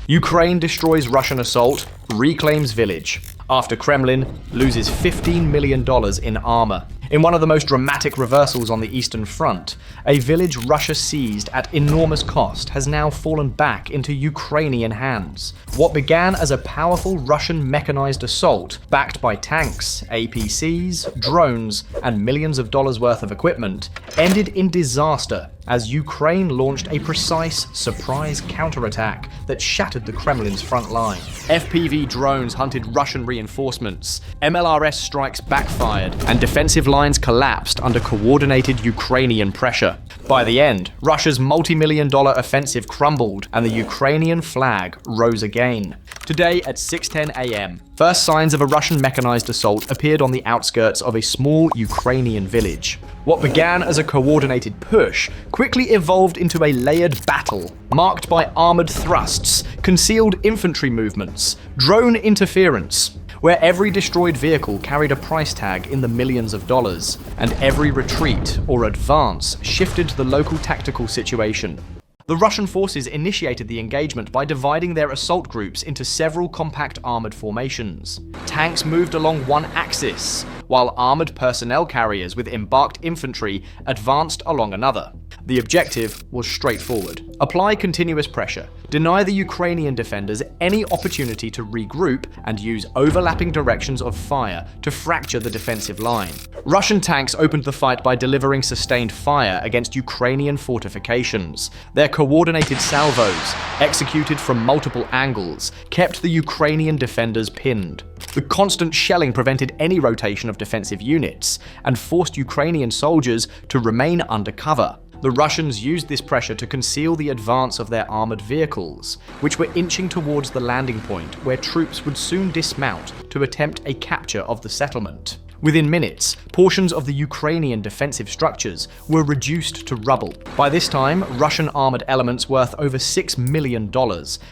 Ukraine destroys Russian assault, reclaims village. After Kremlin loses $15 million in armor. In one of the most dramatic reversals on the Eastern Front, a village Russia seized at enormous cost has now fallen back into Ukrainian hands. What began as a powerful Russian mechanized assault, backed by tanks, APCs, drones, and millions of dollars worth of equipment, ended in disaster as Ukraine launched a precise, surprise counterattack that shattered the Kremlin's front line. FPV drones hunted Russian reinforcements, MLRS strikes backfired, and defensive lines collapsed under coordinated Ukrainian pressure. By the end, Russia's multi-million-dollar offensive crumbled and the Ukrainian flag rose again. Today at 6:10 a.m., first signs of a Russian mechanized assault appeared on the outskirts of a small Ukrainian village. What began as a coordinated push quickly evolved into a layered battle, marked by armored thrusts, concealed infantry movements, drone interference, where every destroyed vehicle carried a price tag in the millions of dollars, and every retreat or advance shifted the local tactical situation. The Russian forces initiated the engagement by dividing their assault groups into several compact armored formations. Tanks moved along one axis, while armored personnel carriers with embarked infantry advanced along another. The objective was straightforward. Apply continuous pressure, deny the Ukrainian defenders any opportunity to regroup, and use overlapping directions of fire to fracture the defensive line. Russian tanks opened the fight by delivering sustained fire against Ukrainian fortifications. Their coordinated salvos, executed from multiple angles, kept the Ukrainian defenders pinned. The constant shelling prevented any rotation of defensive units and forced Ukrainian soldiers to remain under cover. The Russians used this pressure to conceal the advance of their armored vehicles, which were inching towards the landing point where troops would soon dismount to attempt a capture of the settlement. Within minutes, portions of the Ukrainian defensive structures were reduced to rubble. By this time, Russian armored elements worth over $6 million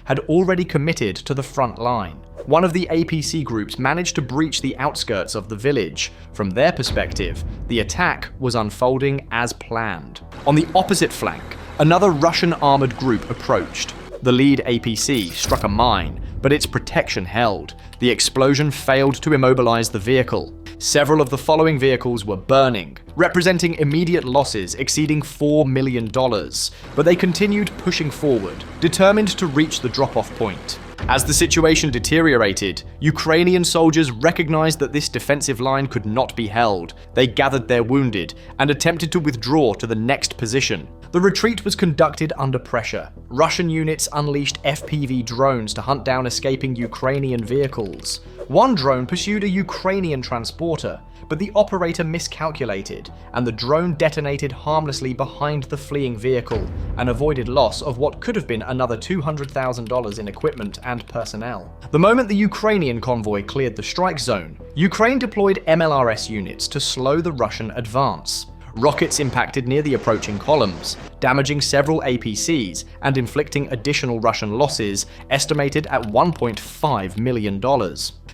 had already committed to the front line. One of the APC groups managed to breach the outskirts of the village. From their perspective, the attack was unfolding as planned. On the opposite flank, another Russian armored group approached. The lead APC struck a mine, but its protection held. The explosion failed to immobilize the vehicle. Several of the following vehicles were burning, representing immediate losses exceeding $4 million, but they continued pushing forward, determined to reach the drop-off point. As the situation deteriorated, Ukrainian soldiers recognized that this defensive line could not be held. They gathered their wounded and attempted to withdraw to the next position. The retreat was conducted under pressure. Russian units unleashed FPV drones to hunt down escaping Ukrainian vehicles. One drone pursued a Ukrainian transporter, but the operator miscalculated, and the drone detonated harmlessly behind the fleeing vehicle and avoided loss of what could have been another $200,000 in equipment and personnel. The moment the Ukrainian convoy cleared the strike zone, Ukraine deployed MLRS units to slow the Russian advance. Rockets impacted near the approaching columns, damaging several APCs and inflicting additional Russian losses estimated at $1.5 million.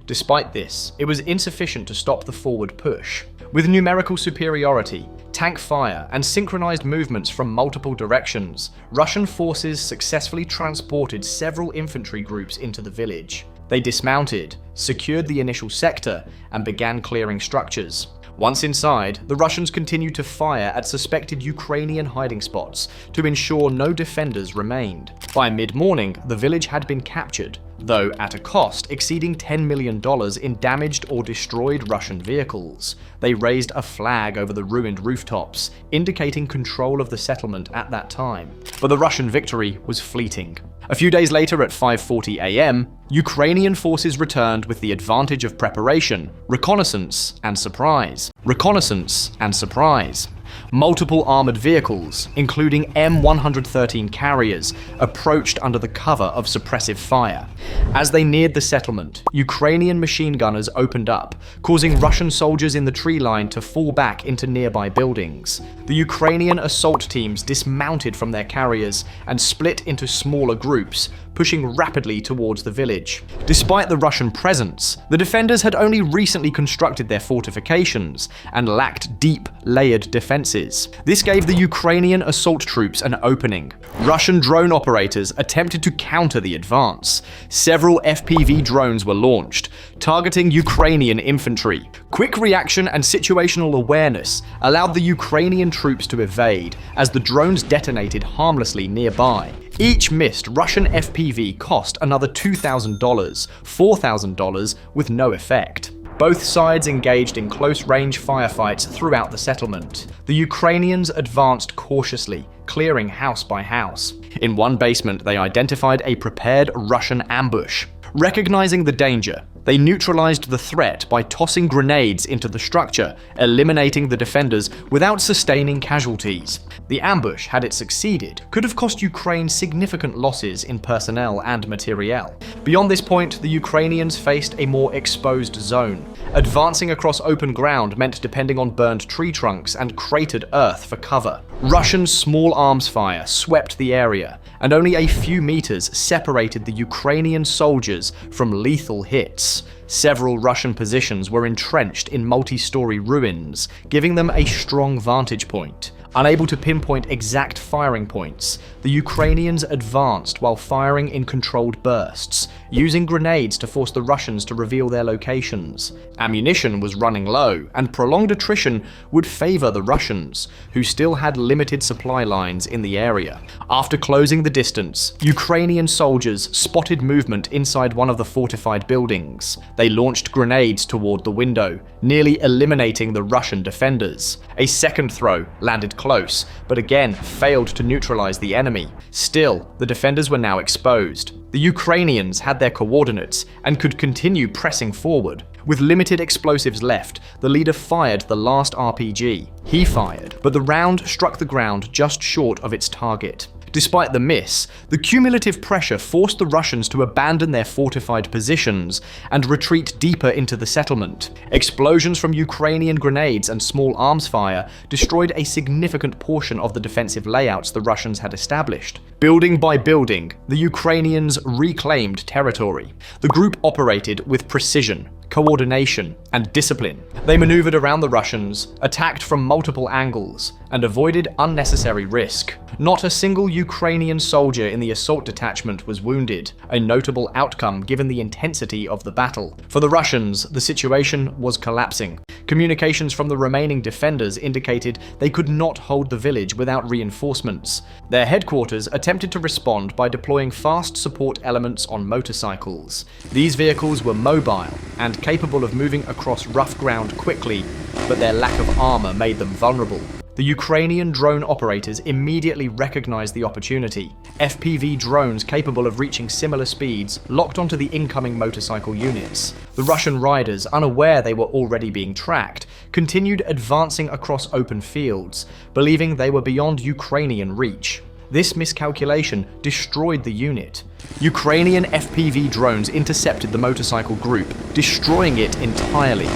Despite this, it was insufficient to stop the forward push. With numerical superiority, tank fire, and synchronized movements from multiple directions, Russian forces successfully transported several infantry groups into the village. They dismounted, secured the initial sector, and began clearing structures. Once inside, the Russians continued to fire at suspected Ukrainian hiding spots to ensure no defenders remained. By mid-morning, the village had been captured, though at a cost exceeding $10 million in damaged or destroyed Russian vehicles. They raised a flag over the ruined rooftops, indicating control of the settlement at that time. But the Russian victory was fleeting. A few days later at 5:40 a.m., Ukrainian forces returned with the advantage of preparation, reconnaissance, and surprise. Reconnaissance and surprise. Multiple armored vehicles, including M113 carriers, approached under the cover of suppressive fire. As they neared the settlement, Ukrainian machine gunners opened up, causing Russian soldiers in the tree line to fall back into nearby buildings. The Ukrainian assault teams dismounted from their carriers and split into smaller groups, pushing rapidly towards the village. Despite the Russian presence, the defenders had only recently constructed their fortifications and lacked deep, layered defenses. defenses. This gave the Ukrainian assault troops an opening. Russian drone operators attempted to counter the advance. Several FPV drones were launched, targeting Ukrainian infantry. Quick reaction and situational awareness allowed the Ukrainian troops to evade, as the drones detonated harmlessly nearby. Each missed Russian FPV cost another $2,000, $4,000 with no effect. Both sides engaged in close-range firefights throughout the settlement. The Ukrainians advanced cautiously, clearing house by house. In one basement, they identified a prepared Russian ambush. Recognizing the danger, they neutralized the threat by tossing grenades into the structure, eliminating the defenders without sustaining casualties. The ambush, had it succeeded, could have cost Ukraine significant losses in personnel and materiel. Beyond this point, the Ukrainians faced a more exposed zone. Advancing across open ground meant depending on burned tree trunks and cratered earth for cover. Russian small arms fire swept the area, and only a few meters separated the Ukrainian soldiers from lethal hits. Several Russian positions were entrenched in multi-story ruins, giving them a strong vantage point. Unable to pinpoint exact firing points, the Ukrainians advanced while firing in controlled bursts, using grenades to force the Russians to reveal their locations. Ammunition was running low, and prolonged attrition would favor the Russians, who still had limited supply lines in the area. After closing the distance, Ukrainian soldiers spotted movement inside one of the fortified buildings. They launched grenades toward the window, nearly eliminating the Russian defenders. A second throw landed close, but again failed to neutralize the enemy. Still, the defenders were now exposed. The Ukrainians had their coordinates and could continue pressing forward. With limited explosives left, the leader fired the last RPG. He fired, but the round struck the ground just short of its target. Despite the miss, the cumulative pressure forced the Russians to abandon their fortified positions and retreat deeper into the settlement. Explosions from Ukrainian grenades and small arms fire destroyed a significant portion of the defensive layouts the Russians had established. Building by building, the Ukrainians reclaimed territory. The group operated with precision, coordination, and discipline. They maneuvered around the Russians, attacked from multiple angles, and avoided unnecessary risk. Not a single Ukrainian soldier in the assault detachment was wounded, a notable outcome given the intensity of the battle. For the Russians, the situation was collapsing. Communications from the remaining defenders indicated they could not hold the village without reinforcements. Their headquarters attempted to respond by deploying fast support elements on motorcycles. These vehicles were mobile and capable of moving across rough ground quickly, but their lack of armor made them vulnerable. The Ukrainian drone operators immediately recognized the opportunity. FPV drones capable of reaching similar speeds locked onto the incoming motorcycle units. The Russian riders, unaware they were already being tracked, continued advancing across open fields, believing they were beyond Ukrainian reach. This miscalculation destroyed the unit. Ukrainian FPV drones intercepted the motorcycle group, destroying it entirely.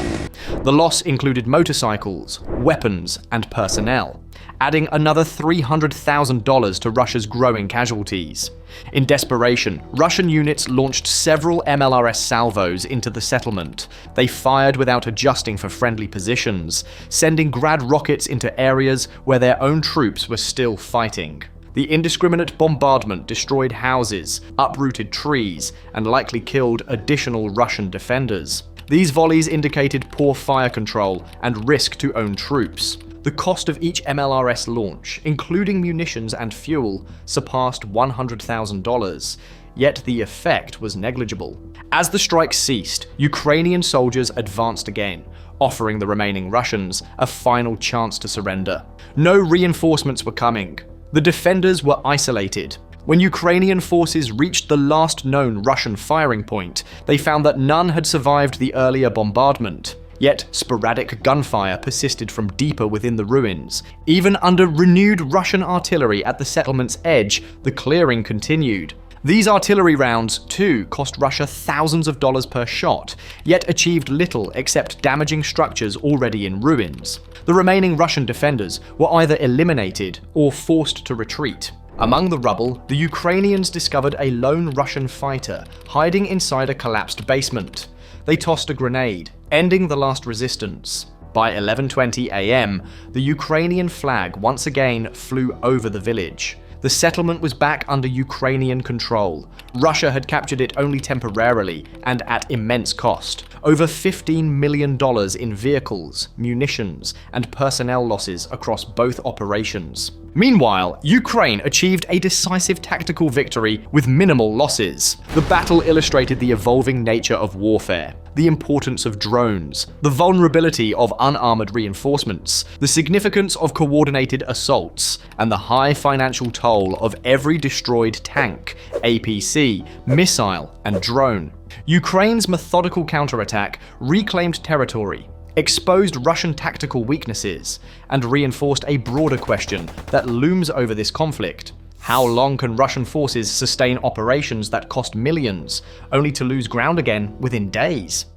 The loss included motorcycles, weapons, and personnel, adding another $300,000 to Russia's growing casualties. In desperation, Russian units launched several MLRS salvos into the settlement. They fired without adjusting for friendly positions, sending grad rockets into areas where their own troops were still fighting. The indiscriminate bombardment destroyed houses, uprooted trees, and likely killed additional Russian defenders. These volleys indicated poor fire control and risk to own troops. The cost of each MLRS launch, including munitions and fuel, surpassed $100,000, yet the effect was negligible. As the strike ceased, Ukrainian soldiers advanced again, offering the remaining Russians a final chance to surrender. No reinforcements were coming. The defenders were isolated. When Ukrainian forces reached the last known Russian firing point, they found that none had survived the earlier bombardment. Yet sporadic gunfire persisted from deeper within the ruins. Even under renewed Russian artillery at the settlement's edge, the clearing continued. These artillery rounds, too, cost Russia thousands of dollars per shot, yet achieved little except damaging structures already in ruins. The remaining Russian defenders were either eliminated or forced to retreat. Among the rubble, the Ukrainians discovered a lone Russian fighter hiding inside a collapsed basement. They tossed a grenade, ending the last resistance. By 11:20 a.m., the Ukrainian flag once again flew over the village. The settlement was back under Ukrainian control. Russia had captured it only temporarily and at immense cost. Over $15 million in vehicles, munitions, and personnel losses across both operations. Meanwhile, Ukraine achieved a decisive tactical victory with minimal losses. The battle illustrated the evolving nature of warfare, the importance of drones, the vulnerability of unarmored reinforcements, the significance of coordinated assaults, and the high financial toll of every destroyed tank, APC, missile, and drone. Ukraine's methodical counterattack reclaimed territory, exposed Russian tactical weaknesses, and reinforced a broader question that looms over this conflict. How long can Russian forces sustain operations that cost millions, only to lose ground again within days?